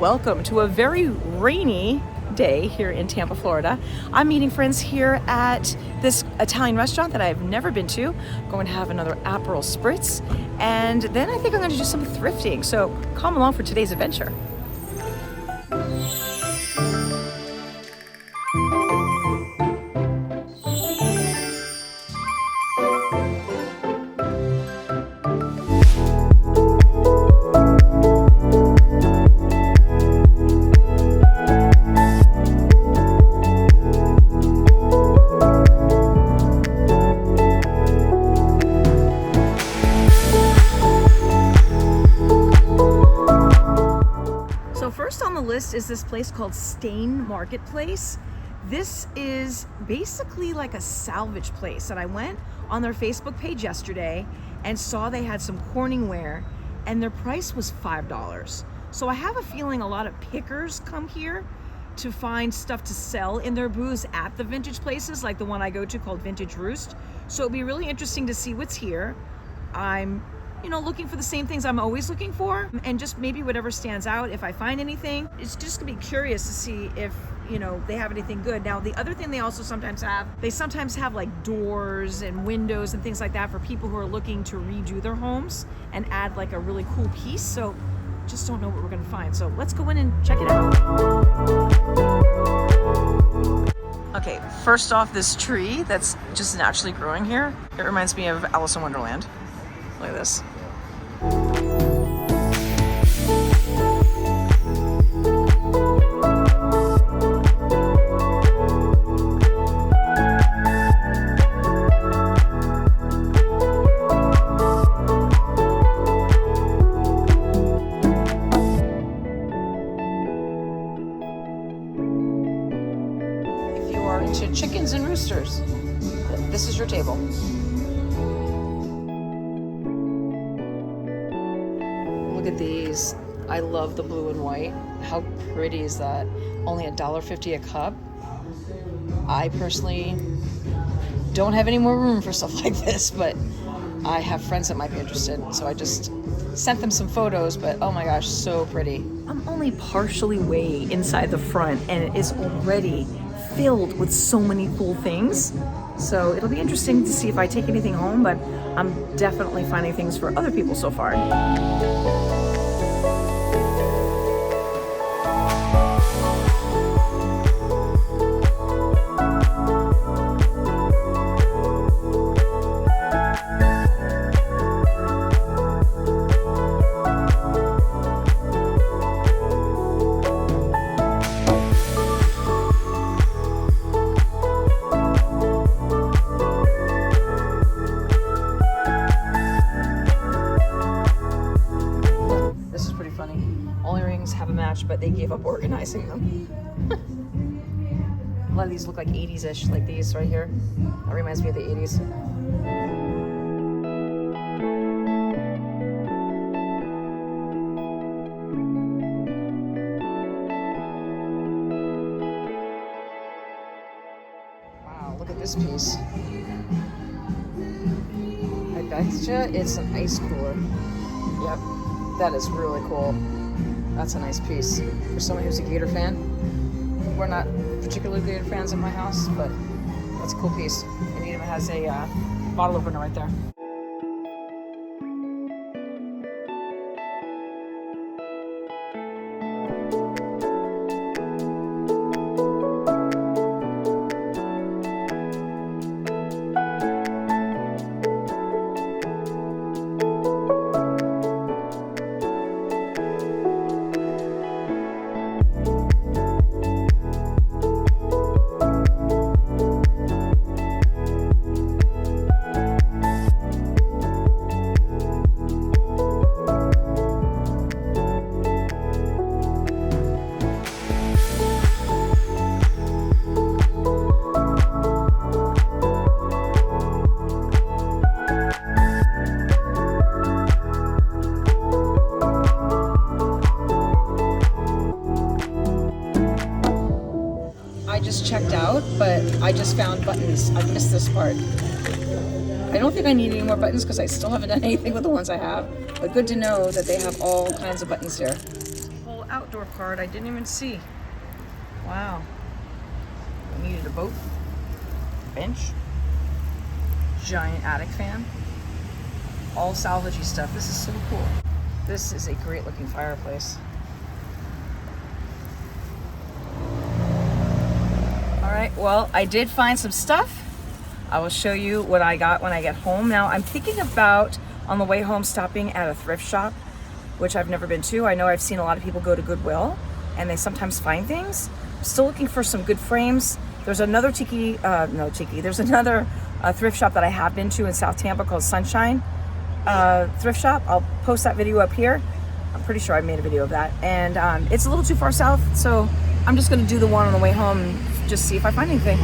welcome to a very rainy day here in Tampa, Florida. I'm meeting friends here at this Italian restaurant that I've never been to. Going to have another Aperol Spritz, and then I think I'm going to do some thrifting. So come along for today's adventure. Is this place called Stain Marketplace. This is basically like a salvage place, and I went on their Facebook page yesterday and saw they had some Corningware and their price was $5. So I have a feeling a lot of pickers come here to find stuff to sell in their booths at the vintage places like the one I go to called Vintage Roost. So it'll be really interesting to see what's here. I'm looking for the same things I'm always looking for, and just maybe whatever stands out. If I find anything, it's just gonna be curious to see if they have anything good. Now, the other thing they also sometimes have like doors and windows and things like that for people who are looking to redo their homes and add like a really cool piece. So just don't know what we're gonna find. So let's go in and check it out. Okay, first off, this tree that's just naturally growing here, it reminds me of Alice in Wonderland. Look at this. If you are into chickens and roosters, this is your table. Look at these. I love the blue and white. How pretty is that? Only $1.50 a cup. I personally don't have any more room for stuff like this, but I have friends that might be interested, so I just sent them some photos, but oh my gosh, so pretty. I'm only partially way inside the front, and it is already filled with so many cool things. So it'll be interesting to see if I take anything home, but I'm definitely finding things for other people so far. But they gave up organizing them. A lot of these look like 80s-ish, like these right here. That reminds me of the 80s. Wow, look at this piece. I betcha it's an ice cooler. Yep, that is really cool. That's a nice piece for someone who's a Gator fan. We're not particularly Gator fans in my house, but that's a cool piece. And it even has a bottle opener right there. Checked out, but I just found buttons. I missed this part. I don't think I need any more buttons because I still haven't done anything with the ones I have, but good to know that they have all kinds of buttons here. Pull out outdoor cart I didn't even see. Wow. I needed a boat, bench, giant attic fan, all salvagey stuff. This is so cool. This is a great looking fireplace. All right, well, I did find some stuff. I will show you what I got when I get home. Now, I'm thinking about, on the way home, stopping at a thrift shop, which I've never been to. I know I've seen a lot of people go to Goodwill, and they sometimes find things. I'm still looking for some good frames. There's another there's another thrift shop that I have been to in South Tampa called Sunshine Thrift Shop. I'll post that video up here. I'm pretty sure I made a video of that. And it's a little too far south, so I'm just gonna do the one on the way home and just see if I find anything.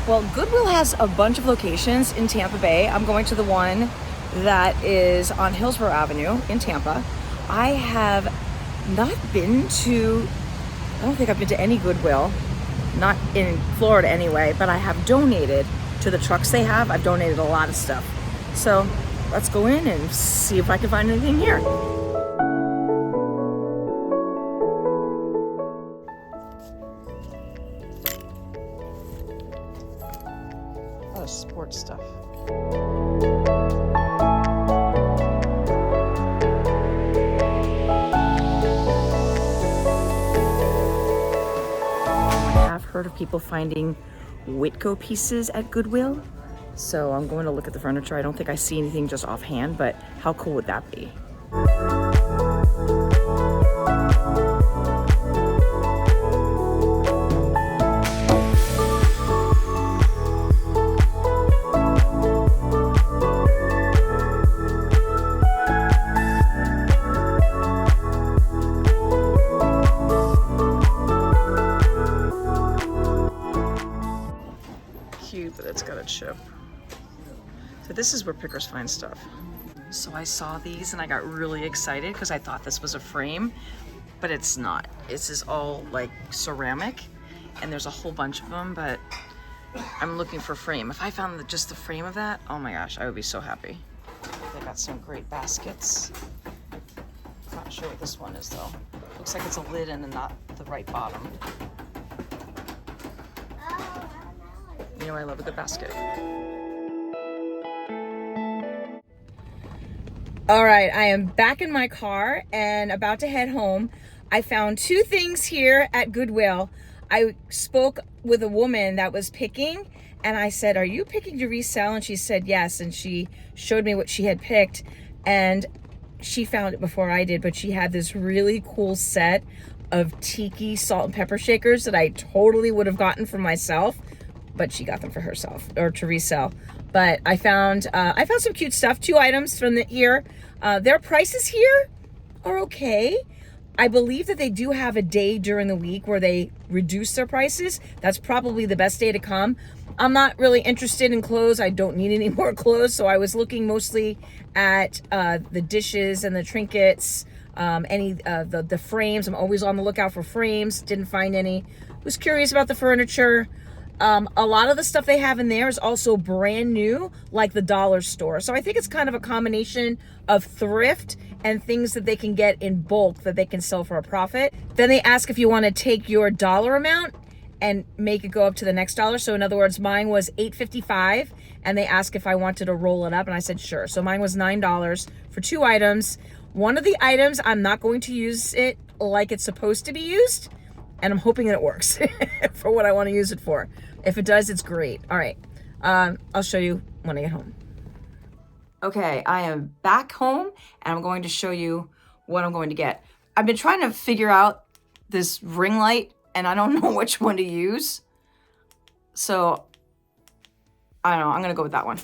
Well, Goodwill has a bunch of locations in Tampa Bay. I'm going to the one that is on Hillsborough Avenue in Tampa. I have not been to, I don't think I've been to any Goodwill, not in Florida anyway, but I have donated to the trucks they have. I've donated a lot of stuff. So let's go in and see if I can find anything here. Sports stuff. I have heard of people finding Whitco pieces at Goodwill, so I'm going to look at the furniture. I don't think I see anything just offhand, but how cool would that be? But it's got a chip. So this is where pickers find stuff. So I saw these and I got really excited because I thought this was a frame, but it's not. This is all like ceramic and there's a whole bunch of them, but I'm looking for frame. If I found just the frame of that, oh my gosh, I would be so happy. They got some great baskets. I'm not sure what this one is though. Looks like it's a lid and not the right bottom. You know I love a good basket. All right, I am back in my car and about to head home. I found two things here at Goodwill. I spoke with a woman that was picking and I said, "Are you picking to resell?" And she said yes, and she showed me what she had picked, and she found it before I did, but she had this really cool set of tiki salt and pepper shakers that I totally would have gotten for myself, but she got them for herself or to resell. But I found some cute stuff. 2 items from here. Their prices here are okay. I believe that they do have a day during the week where they reduce their prices. That's probably the best day to come. I'm not really interested in clothes. I don't need any more clothes. So I was looking mostly at the dishes and the trinkets, the frames. I'm always on the lookout for frames. Didn't find any. Was curious about the furniture. A lot of the stuff they have in there is also brand new, like the dollar store. So I think it's kind of a combination of thrift and things that they can get in bulk that they can sell for a profit. Then they ask if you want to take your dollar amount and make it go up to the next dollar. So in other words, mine was $8.55 and they asked if I wanted to roll it up and I said sure. So mine was $9 for 2 items. One of the items, I'm not going to use it like it's supposed to be used, and I'm hoping that it works for what I want to use it for. If it does, it's great. All right, I'll show you when I get home. Okay, I am back home and I'm going to show you what I'm going to get. I've been trying to figure out this ring light and I don't know which one to use. So, I don't know, I'm gonna go with that one.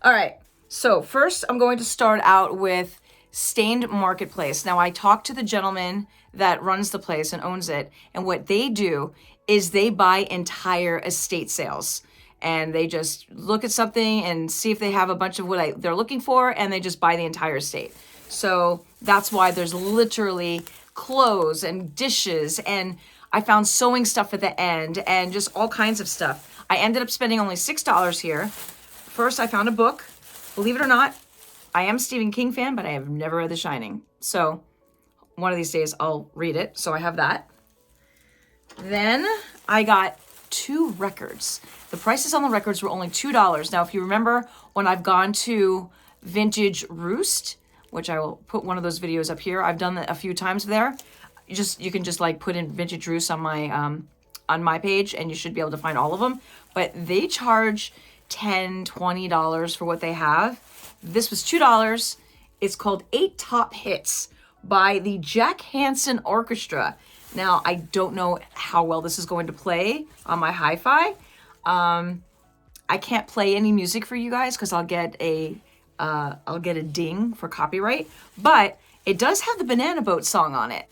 All right, so first I'm going to start out with Stained Marketplace. Now I talked to the gentleman that runs the place and owns it, and what they do is they buy entire estate sales. And they just look at something and see if they have a bunch of what they're looking for, and they just buy the entire estate. So that's why there's literally clothes and dishes, and I found sewing stuff at the end and just all kinds of stuff. I ended up spending only $6 here. First, I found a book. Believe it or not, I am a Stephen King fan, but I have never read The Shining. So one of these days I'll read it. So I have that. Then I got 2 records. The prices on the records were only $2. Now, if you remember when I've gone to Vintage Roost, which I will put one of those videos up here. I've done that a few times there. You can just like put in Vintage Roost on my page and you should be able to find all of them. But they charge $10, $20 for what they have. This was $2. It's called 8 Top Hits by the Jack Hansen Orchestra. Now, I don't know how well this is going to play on my hi-fi. I can't play any music for you guys because I'll get a ding for copyright. But it does have the Banana Boat song on it.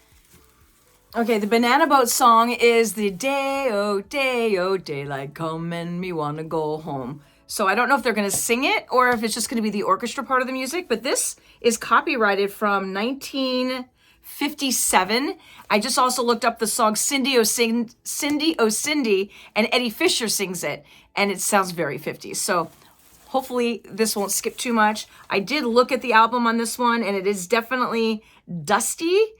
Okay, the Banana Boat song is the day, daylight come and me wanna go home. So I don't know if they're gonna sing it or if it's just gonna be the orchestra part of the music, but this is copyrighted from 1957. I just also looked up the song Cindy Oh Cindy, and Eddie Fisher sings it, and it sounds very 50s. So hopefully this won't skip too much. I did look at the album on this one, and it is definitely dusty.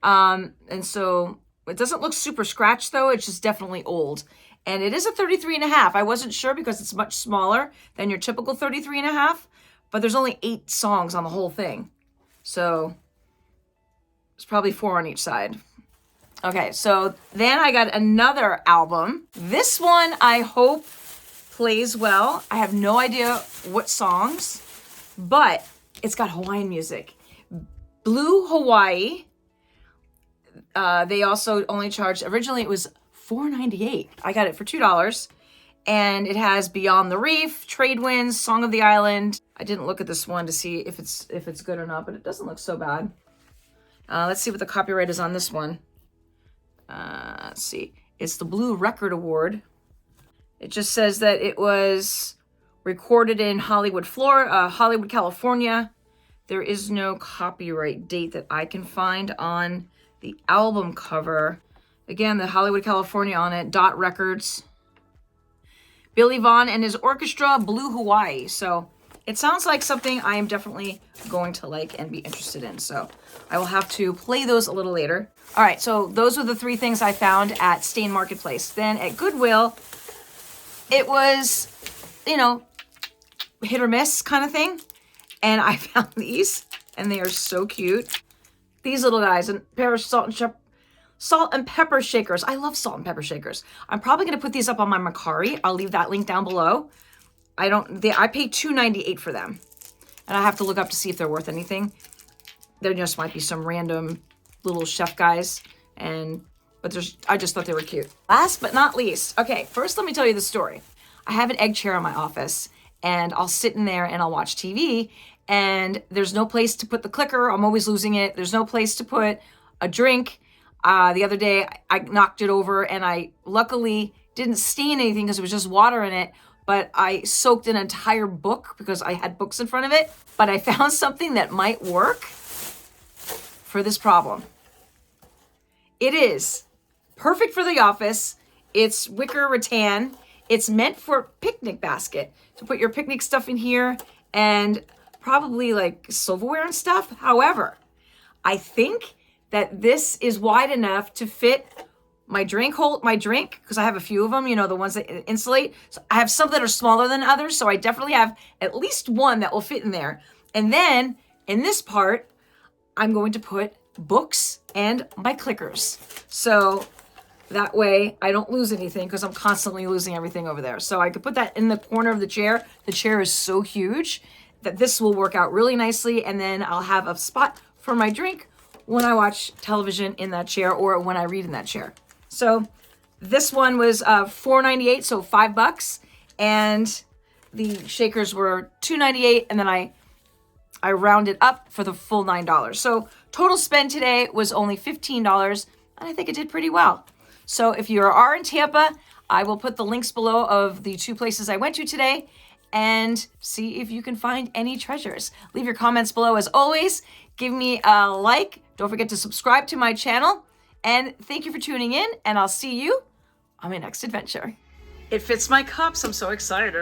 And so it doesn't look super scratched though. It's just definitely old. And it is a 33.5. I wasn't sure because it's much smaller than your typical 33.5, but there's only 8 songs on the whole thing. So it's probably 4 on each side. Okay, so then I got another album. This one I hope plays well. I have no idea what songs, but it's got Hawaiian music. Blue Hawaii. They also only charged, originally it was $4.98. I got it for $2. And it has Beyond the Reef, Trade Winds, Song of the Island. I didn't look at this one to see if it's good or not, but it doesn't look so bad. Let's see what the copyright is on this one. Let's see. It's the Blue Record Award. It just says that it was recorded in Hollywood, California. There is no copyright date that I can find on the album cover. Again, the Hollywood, California on it, Dot Records. Billy Vaughn and his orchestra, Blue Hawaii. So it sounds like something I am definitely going to like and be interested in. So I will have to play those a little later. All right, so those were the 3 things I found at Stain Marketplace. Then at Goodwill, it was, hit or miss kind of thing. And I found these, and they are so cute. These little guys, and a pair of salt and pepper shakers. I love salt and pepper shakers. I'm probably going to put these up on my Mercari. I'll leave that link down below. I paid $2.98 for them. And I have to look up to see if they're worth anything. There just might be some random little chef guys. But I just thought they were cute. Last but not least. Okay, first let me tell you the story. I have an egg chair in my office. And I'll sit in there and I'll watch TV. And there's no place to put the clicker. I'm always losing it. There's no place to put a drink. The other day, I knocked it over and I luckily didn't stain anything because it was just water in it. But I soaked an entire book because I had books in front of it. But I found something that might work for this problem. It is perfect for the office. It's wicker rattan. It's meant for picnic basket to put your picnic stuff in here and probably like silverware and stuff. However, I think that this is wide enough to fit my drink, because I have a few of them, the ones that insulate. So I have some that are smaller than others. So I definitely have at least one that will fit in there. And then in this part, I'm going to put books and my clickers. So that way I don't lose anything because I'm constantly losing everything over there. So I could put that in the corner of the chair. The chair is so huge that this will work out really nicely. And then I'll have a spot for my drink when I watch television in that chair or when I read in that chair. So this one was $4.98, so $5. And the shakers were $2.98. And then I rounded up for the full $9. So total spend today was only $15. And I think it did pretty well. So if you are in Tampa, I will put the links below of the 2 places I went to today and see if you can find any treasures. Leave your comments below as always. Give me a like. Don't forget to subscribe to my channel. And thank you for tuning in, and I'll see you on my next adventure. It fits my cups. I'm so excited.